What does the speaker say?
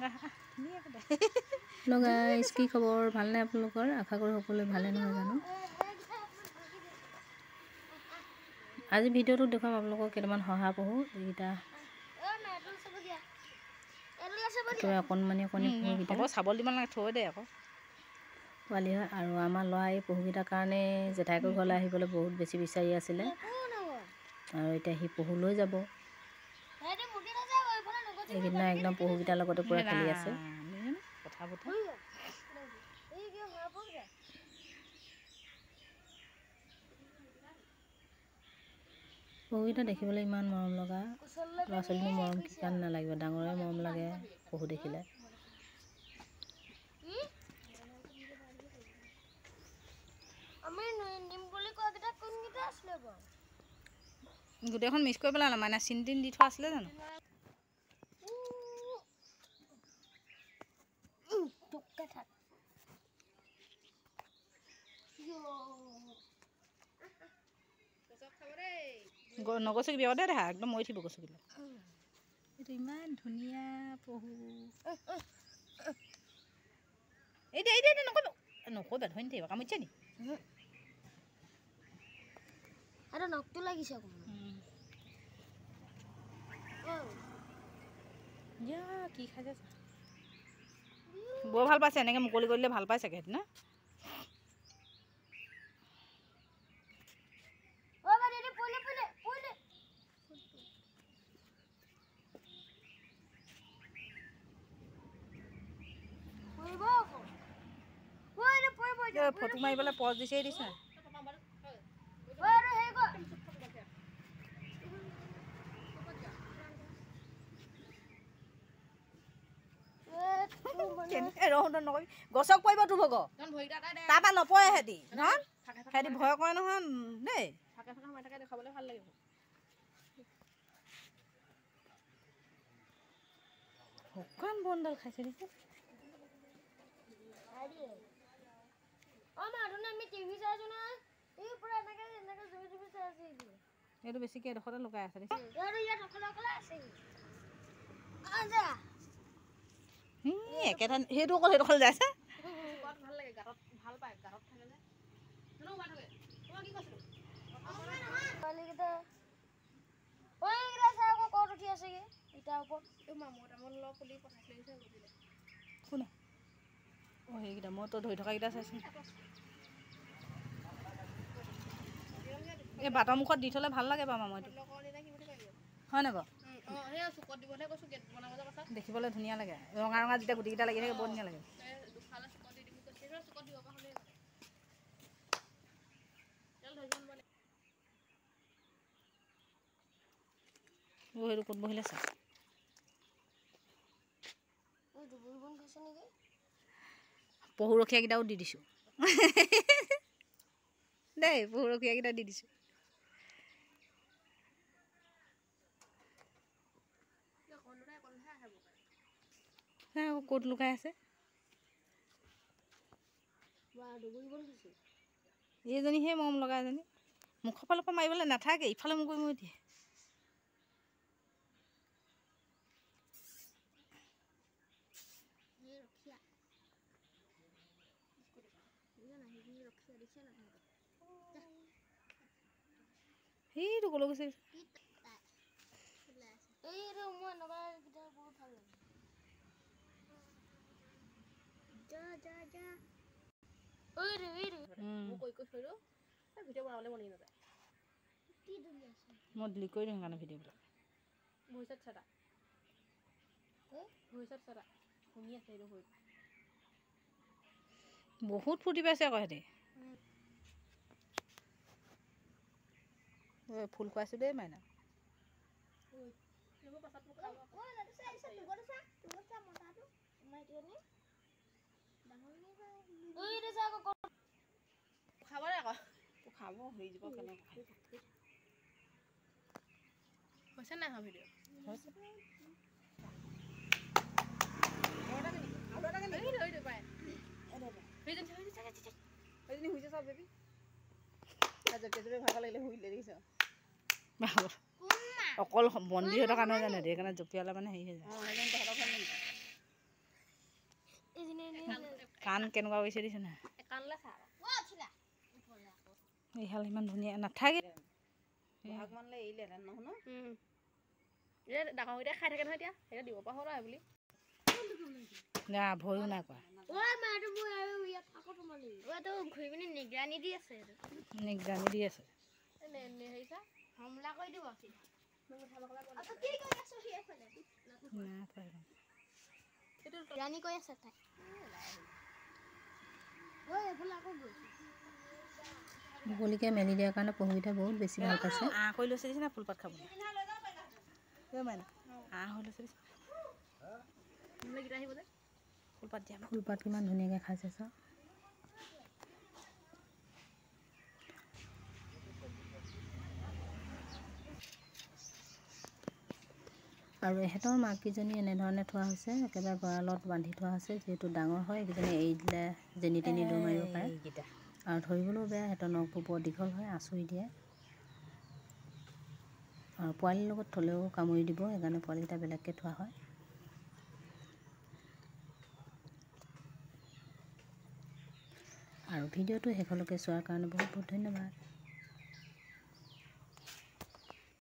Hello' guys, কি খবৰ? ভালনে আপোনালোকৰ? আশা কৰোঁ সকলোৱে ভালে নহয় জানো। আজি ভিডিঅ'টোত দেখুৱাম আপোনালোকক কেইটামান শহাপহু। এইকেইটা অকণমানি পহুকেইটা চাবলৈ দিব নালাগে, থৈ দে আকৌ পোৱালি হয়। আৰু আমাৰ ল'ৰা এই পহুকেইটাৰ কাৰণে জেঠাইকৰ ঘৰলৈ আহিবলৈ বহুত বেছি বিচাৰি আছিলে, আৰু এতিয়া সি পহু লৈ যাব। এইকেইদিনা একদম পহুকেইটাৰ লগতে পূৰা খেলি আছে। পহুকেইটা দেখিবলৈ ইমান মৰম লগা। ল'ৰা ছোৱালীনো মৰম কি কাৰণে নালাগিব, ডাঙৰে মৰম লাগে পহু দেখিলে। গোটেইখন মিক্স কৰি পেলালে, মানে চিন তিন দি থোৱা আছিলে জানো? নগছকিবি দে দেখা, একদম মৰি থাকিব গছকিলে। এইটো ইমান ধুনীয়া পহু। এই দে নকৰিব, নকৰিবা, ধৰি থাকিব, কামুৰিছে নি? আৰু নখটো লাগিছে কি খাইছে? বৰ ভাল পাইছে, এনেকৈ মুকলি কৰি দিলে ভাল পাই চাগে সেইদিনা। ফটো মাৰিবলৈ পজ দিছে দিছে। নকবি, গছক পৰিব তোৰ ভগ, তাৰপৰা নপৰে সিহঁতি ধন, সিহঁতি ভয় কৰে নহয় দেই। দেখাবলৈ ভাল লাগিব। শুকান বনডাল খাইছে দেখোন। এইটো বেছিকৈ এডোখৰতে লুকাই আছে দেখিছে। একেটা সেইটো অকল সেইডোখৰ যাইছে। ভাল লাগে, গাঁতত ভাল পায়, গাঁতত থাকিলে। সেইকেইটা মই তই ধৰি থকাকেইটা চাইছোঁ। এই বাটৰ মুখত দি থ'লে ভাল লাগে বাৰু মামইটো, হয় নাই বাৰু? দেখিবলৈ ধুনীয়া লাগে, ৰঙা ৰঙা যেতিয়া গুটিকেইটা লাগি থাকে বৰ ধুনীয়া লাগে। সেইটো ক'ত বহিলে চা। পহুৰখীয়াকেইটাও দি দিছোঁ দেই, পহুৰখীয়াকেইটা দি দিছোঁ। ক'ত লুকাই আছে এইজনীহে মৰম লগা এজনী। মুখৰ ফালৰ পৰা মাৰিবলৈ নাথাকে, ইফালে মুখ কৰি মই দিয়ে। সেইটো ক'লৈ গৈছে? মই ডিলিট কৰি দিওঁ সেইকাৰণে ভিডিঅ'বিলাক। বহুত ফূৰ্তি পাইছে আকৌ সিহঁতি। ফুল খুৱাইছোঁ দেই মাইনা। খাব আকৌ খাব, হেৰি যাব কেনেকৈ হৈছে নাই হোৱা ভিডিঅ' হৈছে। অকল বন্দী হৈ থকা নহয় জানো, সেইকাৰণে জঁপিয়ালে মানে হেৰি হৈ যায়। কাণ কেনেকুৱা কৰিছে দিছে না কাণলে চা এইহাল ইমান ধুনীয়া নাথাকে ডাঙৰকেইটাই খাই থাকে নহয় এতিয়া সেইটো দিব পৰা হ'ল আৰু বুলি না ভয়ো নাই কৰা ঘূৰি পিনি নিগৰানি দি আছে নিগৰানি দি আছে হমলা কৰি দিব ৰাণী কৈ আছে তাই মুকলিকৈ মেলি দিয়াৰ কাৰণে পহুকেইটা বহুত বেছি ভাল পাইছে। কৰি লৈছে দিছে না ফুলপাত খাবলৈ মাইনা হৈ লৈছে দিছে ফুলপাত দিয়া ফুলপাত কিমান ধুনীয়াকৈ খাইছে চাওক। আৰু এহেঁতৰ মাককেইজনী এনেধৰণে থোৱা হৈছে, একেবাৰে গঁৰালত বান্ধি থোৱা হৈছে। যিহেতু ডাঙৰ হয় এইকেইজনী এৰি দিলে যেনি তেনি দৌৰ মাৰিব পাৰে আৰু ধৰিবলৈও বেয়া। সিহঁতৰ নখবোৰ বৰ দীঘল হয়, আঁচুৰি দিয়ে আৰু পোৱালিৰ লগত থ'লেও কামুৰি দিব, সেইকাৰণে পোৱালিকেইটা বেলেগকৈ থোৱা হয়। আৰু ভিডিঅ'টো শেষলৈকে চোৱাৰ কাৰণে বহুত বহুত ধন্যবাদ।